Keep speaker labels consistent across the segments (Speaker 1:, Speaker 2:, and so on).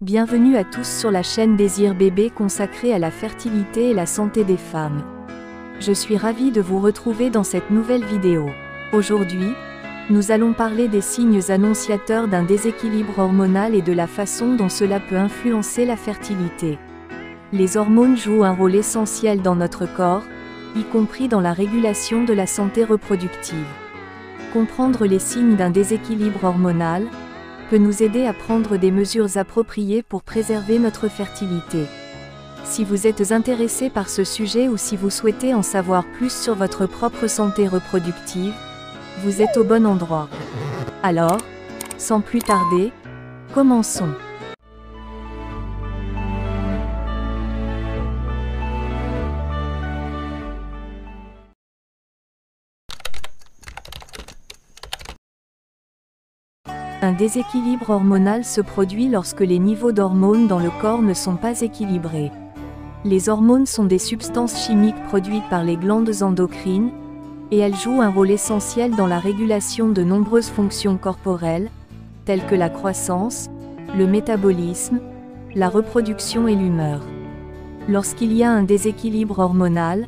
Speaker 1: Bienvenue à tous sur la chaîne Désir Bébé consacrée à la fertilité et la santé des femmes. Je suis ravie de vous retrouver dans cette nouvelle vidéo. Aujourd'hui, nous allons parler des signes annonciateurs d'un déséquilibre hormonal et de la façon dont cela peut influencer la fertilité. Les hormones jouent un rôle essentiel dans notre corps, y compris dans la régulation de la santé reproductive. Comprendre les signes d'un déséquilibre hormonal peut nous aider à prendre des mesures appropriées pour préserver notre fertilité. Si vous êtes intéressé par ce sujet ou si vous souhaitez en savoir plus sur votre propre santé reproductive, vous êtes au bon endroit. Alors, sans plus tarder, commençons. Un déséquilibre hormonal se produit lorsque les niveaux d'hormones dans le corps ne sont pas équilibrés. Les hormones sont des substances chimiques produites par les glandes endocrines, et elles jouent un rôle essentiel dans la régulation de nombreuses fonctions corporelles, telles que la croissance, le métabolisme, la reproduction et l'humeur. Lorsqu'il y a un déséquilibre hormonal,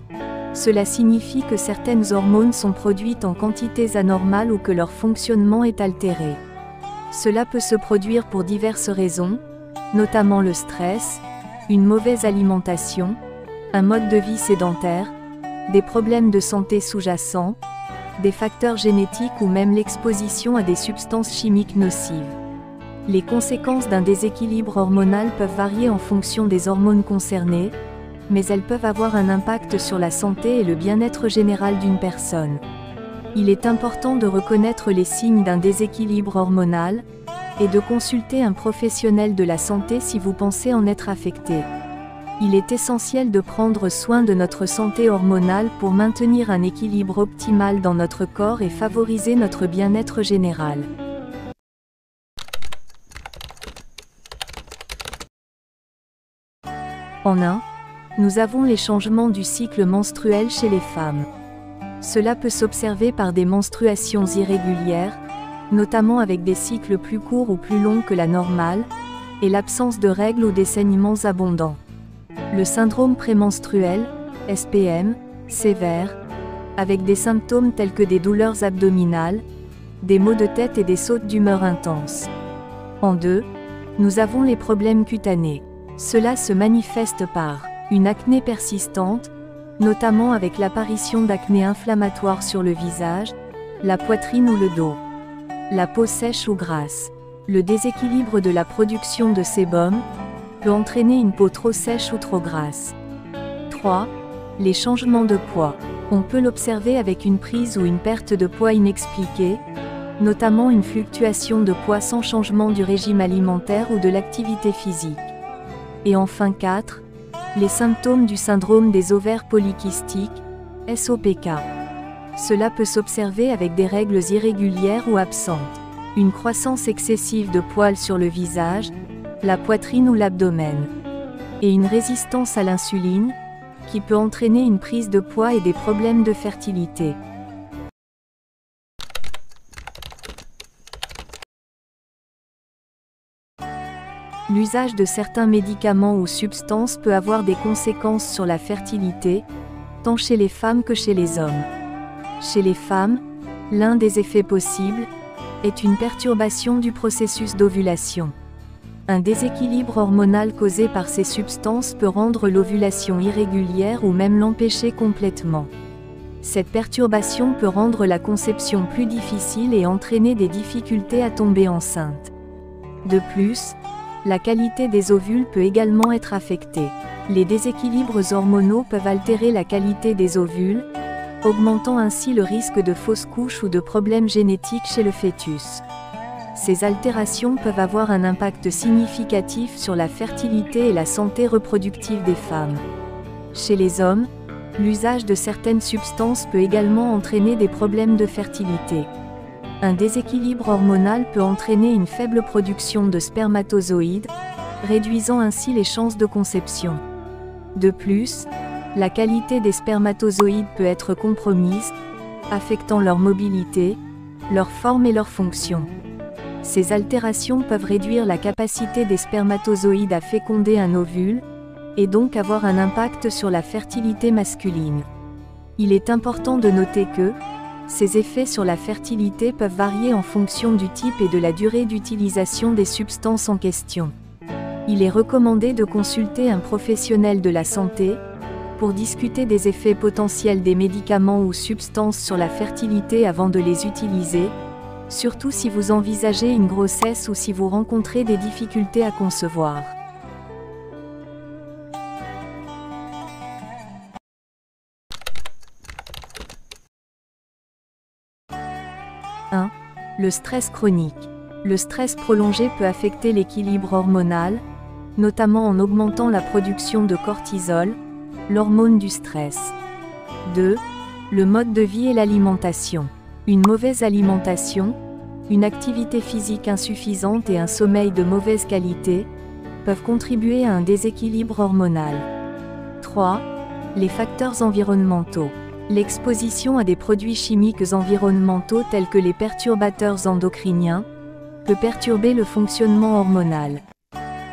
Speaker 1: cela signifie que certaines hormones sont produites en quantités anormales ou que leur fonctionnement est altéré. Cela peut se produire pour diverses raisons, notamment le stress, une mauvaise alimentation, un mode de vie sédentaire, des problèmes de santé sous-jacents, des facteurs génétiques ou même l'exposition à des substances chimiques nocives. Les conséquences d'un déséquilibre hormonal peuvent varier en fonction des hormones concernées, mais elles peuvent avoir un impact sur la santé et le bien-être général d'une personne. Il est important de reconnaître les signes d'un déséquilibre hormonal, et de consulter un professionnel de la santé si vous pensez en être affecté. Il est essentiel de prendre soin de notre santé hormonale pour maintenir un équilibre optimal dans notre corps et favoriser notre bien-être général. En 1, nous avons les changements du cycle menstruel chez les femmes. Cela peut s'observer par des menstruations irrégulières, notamment avec des cycles plus courts ou plus longs que la normale, et l'absence de règles ou des saignements abondants. Le syndrome prémenstruel, SPM, sévère, avec des symptômes tels que des douleurs abdominales, des maux de tête et des sautes d'humeur intenses. En 2, nous avons les problèmes cutanés. Cela se manifeste par une acné persistante, notamment avec l'apparition d'acné inflammatoire sur le visage, la poitrine ou le dos. La peau sèche ou grasse. Le déséquilibre de la production de sébum peut entraîner une peau trop sèche ou trop grasse. 3. Les changements de poids. On peut l'observer avec une prise ou une perte de poids inexpliquée, notamment une fluctuation de poids sans changement du régime alimentaire ou de l'activité physique. Et enfin 4. Les symptômes du syndrome des ovaires polykystiques, SOPK. Cela peut s'observer avec des règles irrégulières ou absentes, une croissance excessive de poils sur le visage, la poitrine ou l'abdomen, et une résistance à l'insuline, qui peut entraîner une prise de poids et des problèmes de fertilité. L'usage de certains médicaments ou substances peut avoir des conséquences sur la fertilité, tant chez les femmes que chez les hommes. Chez les femmes, l'un des effets possibles est une perturbation du processus d'ovulation. Un déséquilibre hormonal causé par ces substances peut rendre l'ovulation irrégulière ou même l'empêcher complètement. Cette perturbation peut rendre la conception plus difficile et entraîner des difficultés à tomber enceinte. De plus, la qualité des ovules peut également être affectée. Les déséquilibres hormonaux peuvent altérer la qualité des ovules, augmentant ainsi le risque de fausses couches ou de problèmes génétiques chez le fœtus. Ces altérations peuvent avoir un impact significatif sur la fertilité et la santé reproductive des femmes. Chez les hommes, l'usage de certaines substances peut également entraîner des problèmes de fertilité. Un déséquilibre hormonal peut entraîner une faible production de spermatozoïdes, réduisant ainsi les chances de conception. De plus, la qualité des spermatozoïdes peut être compromise, affectant leur mobilité, leur forme et leur fonction. Ces altérations peuvent réduire la capacité des spermatozoïdes à féconder un ovule, et donc avoir un impact sur la fertilité masculine. Il est important de noter que ces effets sur la fertilité peuvent varier en fonction du type et de la durée d'utilisation des substances en question. Il est recommandé de consulter un professionnel de la santé pour discuter des effets potentiels des médicaments ou substances sur la fertilité avant de les utiliser, surtout si vous envisagez une grossesse ou si vous rencontrez des difficultés à concevoir. Le stress chronique. Le stress prolongé peut affecter l'équilibre hormonal, notamment en augmentant la production de cortisol, l'hormone du stress. 2. Le mode de vie et l'alimentation. Une mauvaise alimentation, une activité physique insuffisante et un sommeil de mauvaise qualité peuvent contribuer à un déséquilibre hormonal. 3. Les facteurs environnementaux. L'exposition à des produits chimiques environnementaux tels que les perturbateurs endocriniens peut perturber le fonctionnement hormonal.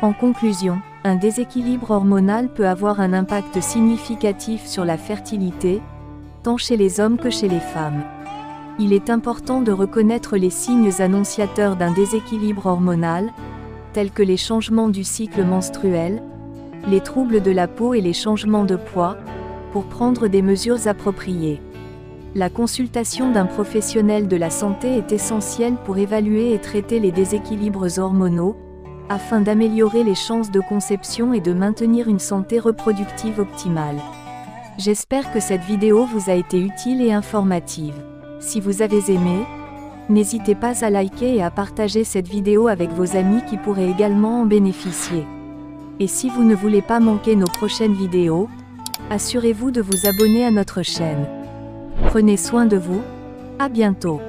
Speaker 1: En conclusion, un déséquilibre hormonal peut avoir un impact significatif sur la fertilité, tant chez les hommes que chez les femmes. Il est important de reconnaître les signes annonciateurs d'un déséquilibre hormonal, tels que les changements du cycle menstruel, les troubles de la peau et les changements de poids, pour prendre des mesures appropriées. La consultation d'un professionnel de la santé est essentielle pour évaluer et traiter les déséquilibres hormonaux, afin d'améliorer les chances de conception et de maintenir une santé reproductive optimale. J'espère que cette vidéo vous a été utile et informative. Si vous avez aimé, n'hésitez pas à liker et à partager cette vidéo avec vos amis qui pourraient également en bénéficier. Et si vous ne voulez pas manquer nos prochaines vidéos, assurez-vous de vous abonner à notre chaîne. Prenez soin de vous, à bientôt.